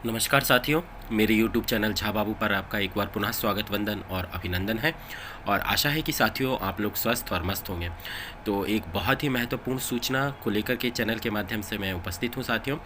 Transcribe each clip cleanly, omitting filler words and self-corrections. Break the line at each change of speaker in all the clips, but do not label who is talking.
नमस्कार साथियों, मेरे YouTube चैनल झा बाबू पर आपका एक बार पुनः स्वागत, वंदन और अभिनंदन है। और आशा है कि साथियों आप लोग स्वस्थ और मस्त होंगे। तो एक बहुत ही महत्वपूर्ण सूचना को लेकर के चैनल के माध्यम से मैं उपस्थित हूं साथियों।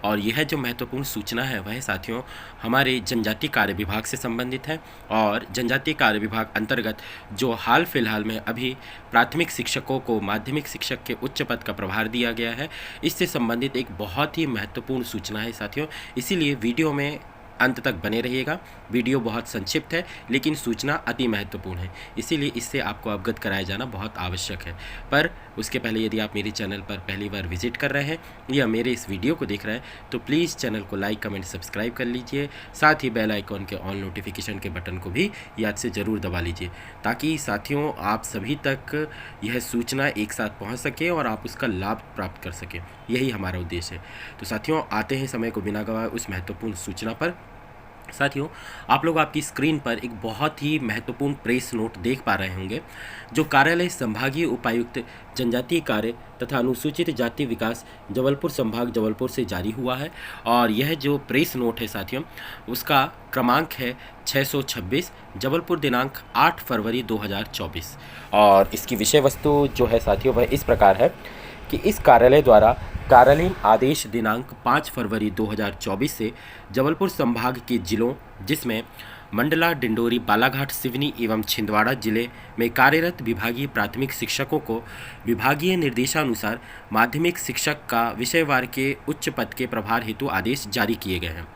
और यह जो महत्वपूर्ण सूचना है वह साथियों हमारे जनजातीय कार्य विभाग से संबंधित है। और जनजातीय कार्य विभाग अंतर्गत जो हाल फिलहाल में अभी प्राथमिक शिक्षकों को माध्यमिक शिक्षक के उच्च पद का प्रभार दिया गया है, इससे संबंधित एक बहुत ही महत्वपूर्ण सूचना है साथियों। इसीलिए वीडियो में अंत तक बने रहिएगा। वीडियो बहुत संक्षिप्त है लेकिन सूचना अति महत्वपूर्ण है, इसीलिए इससे आपको अवगत कराया जाना बहुत आवश्यक है। पर उसके पहले यदि आप मेरे चैनल पर पहली बार विजिट कर रहे हैं या मेरे इस वीडियो को देख रहे हैं तो प्लीज़ चैनल को लाइक कमेंट सब्सक्राइब कर लीजिए। साथ ही बेल आइकॉन के ऑन नोटिफिकेशन के बटन को भी याद से ज़रूर दबा लीजिए, ताकि साथियों आप सभी तक यह सूचना एक साथ पहुँच सके और आप उसका लाभ प्राप्त कर सकें। यही हमारा उद्देश्य है। तो साथियों आते हैं समय को बिना गवाए उस महत्वपूर्ण सूचना पर। साथियों आप लोग आपकी स्क्रीन पर एक बहुत ही महत्वपूर्ण प्रेस नोट देख पा रहे होंगे, जो कार्यालय संभागीय उपायुक्त जनजातीय कार्य तथा अनुसूचित जाति विकास जबलपुर संभाग जबलपुर से जारी हुआ है। और यह जो प्रेस नोट है साथियों उसका क्रमांक है 626, जबलपुर दिनांक 8 फरवरी 2024। और इसकी विषय वस्तु जो है साथियों वह इस प्रकार है कि इस कार्यालय द्वारा कार्यालयीन आदेश दिनांक 5 फरवरी 2024 से जबलपुर संभाग के जिलों जिसमें मंडला, डिंडोरी, बालाघाट, सिवनी एवं छिंदवाड़ा जिले में कार्यरत विभागीय प्राथमिक शिक्षकों को विभागीय निर्देशानुसार माध्यमिक शिक्षक का विषयवार के उच्च पद के प्रभार हेतु आदेश जारी किए गए हैं।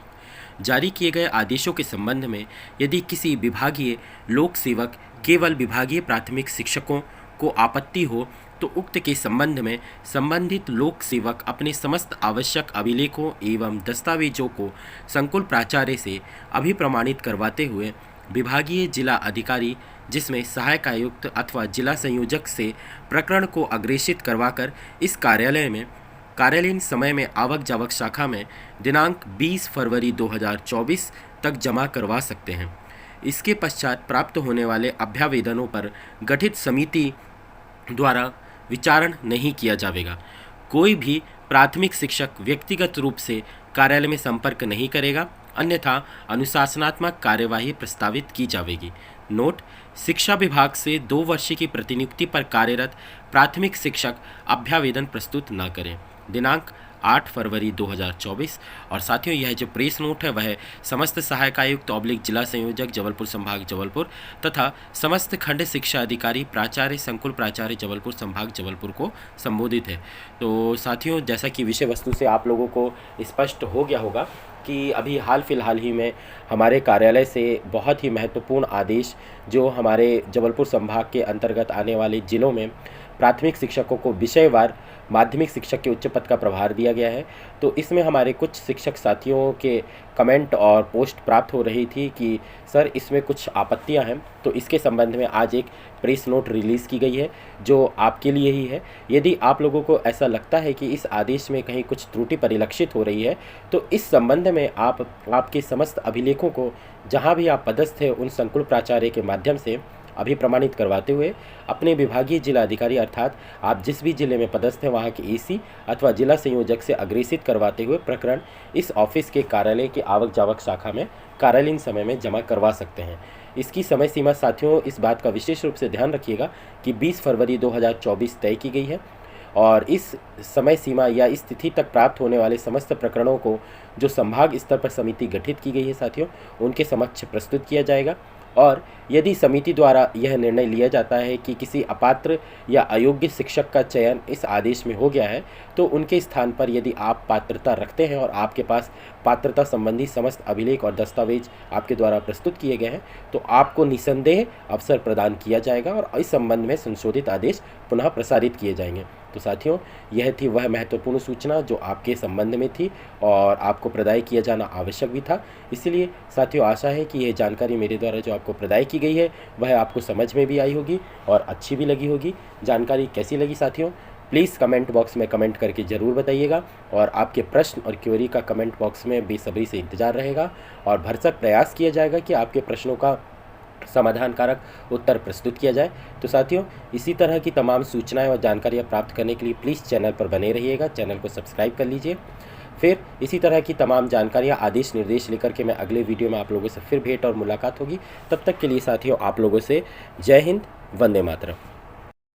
जारी किए गए आदेशों के संबंध में यदि किसी विभागीय लोक सेवक केवल विभागीय प्राथमिक शिक्षकों को आपत्ति हो तो उक्त के संबंध में संबंधित लोक सेवक अपने समस्त आवश्यक अभिलेखों एवं दस्तावेजों को संकुल प्राचार्य से अभिप्रमाणित करवाते हुए विभागीय जिला अधिकारी जिसमें सहायक आयुक्त अथवा जिला संयोजक से प्रकरण को अग्रेषित करवाकर इस कार्यालय में कार्यालयीन समय में आवक जावक शाखा में दिनांक 20 फरवरी 2024 तक जमा करवा सकते हैं। इसके पश्चात प्राप्त होने वाले अभ्यावेदनों पर गठित समिति द्वारा विचारण नहीं किया जाएगा। कोई भी प्राथमिक शिक्षक व्यक्तिगत रूप से कार्यालय में संपर्क नहीं करेगा, अन्यथा अनुशासनात्मक कार्यवाही प्रस्तावित की जाएगी। नोट: शिक्षा विभाग से 2 वर्ष की प्रतिनियुक्ति पर कार्यरत प्राथमिक शिक्षक अभ्यावेदन प्रस्तुत न करें। दिनांक 8 फरवरी 2024। और साथियों यह जो प्रेस नोट है वह समस्त सहायक आयुक्त ऑब्लिक जिला संयोजक जबलपुर संभाग जबलपुर तथा समस्त खंड शिक्षा अधिकारी प्राचार्य संकुल प्राचार्य जबलपुर संभाग जबलपुर को संबोधित है। तो साथियों जैसा कि विषय वस्तु से आप लोगों को स्पष्ट हो गया होगा कि अभी हाल फिलहाल ही में हमारे कार्यालय से बहुत ही महत्वपूर्ण आदेश जो हमारे जबलपुर संभाग के अंतर्गत आने वाले जिलों में प्राथमिक शिक्षकों को विषयवार माध्यमिक शिक्षक के उच्च पद का प्रभार दिया गया है। तो इसमें हमारे कुछ शिक्षक साथियों के कमेंट और पोस्ट प्राप्त हो रही थी कि सर इसमें कुछ आपत्तियां हैं। तो इसके संबंध में आज एक प्रेस नोट रिलीज़ की गई है जो आपके लिए ही है। यदि आप लोगों को ऐसा लगता है कि इस आदेश में कहीं कुछ त्रुटि परिलक्षित हो रही है तो इस संबंध में आप आपके समस्त अभिलेखों को जहाँ भी आप पदस्थ हैं उन संकुल प्राचार्य के माध्यम से अभिप्रमाणित करवाते हुए अपने विभागीय जिला अधिकारी अर्थात आप जिस भी जिले में पदस्थ हैं वहाँ के एसी अथवा जिला संयोजक से अग्रेषित करवाते हुए प्रकरण इस ऑफिस के कार्यालय की आवक जावक शाखा में कार्यालयीन समय में जमा करवा सकते हैं। इसकी समय सीमा साथियों इस बात का विशेष रूप से ध्यान रखिएगा कि 20 फरवरी 2024 तय की गई है। और इस समय सीमा या इस तिथि तक प्राप्त होने वाले समस्त प्रकरणों को जो संभाग स्तर पर समिति गठित की गई है साथियों उनके समक्ष प्रस्तुत किया जाएगा। और यदि समिति द्वारा यह निर्णय लिया जाता है कि किसी अपात्र या अयोग्य शिक्षक का चयन इस आदेश में हो गया है तो उनके स्थान पर यदि आप पात्रता रखते हैं और आपके पास पात्रता संबंधी समस्त अभिलेख और दस्तावेज आपके द्वारा प्रस्तुत किए गए हैं तो आपको निसंदेह अवसर प्रदान किया जाएगा और इस संबंध में संशोधित आदेश पुनः प्रसारित किए जाएंगे। तो साथियों यह थी वह महत्वपूर्ण सूचना जो आपके संबंध में थी और आपको प्रदाय किया जाना आवश्यक भी था। इसलिए साथियों आशा है कि यह जानकारी मेरे द्वारा जो आपको प्रदाय की गई है वह आपको समझ में भी आई होगी और अच्छी भी लगी होगी। जानकारी कैसी लगी साथियों प्लीज़ कमेंट बॉक्स में कमेंट करके ज़रूर बताइएगा। और आपके प्रश्न और क्वेरी का कमेंट बॉक्स में बेसब्री से इंतज़ार रहेगा और भरसक प्रयास किया जाएगा कि आपके प्रश्नों का समाधान कारक उत्तर प्रस्तुत किया जाए। तो साथियों इसी तरह की तमाम सूचनाएं और जानकारियां प्राप्त करने के लिए प्लीज़ चैनल पर बने रहिएगा। चैनल को सब्सक्राइब कर लीजिए। फिर इसी तरह की तमाम जानकारियाँ, आदेश निर्देश लेकर के मैं अगले वीडियो में आप लोगों से फिर भेंट और मुलाकात होगी। तब तक के लिए साथियों, आप लोगों से जय हिंद, वंदे मातरम।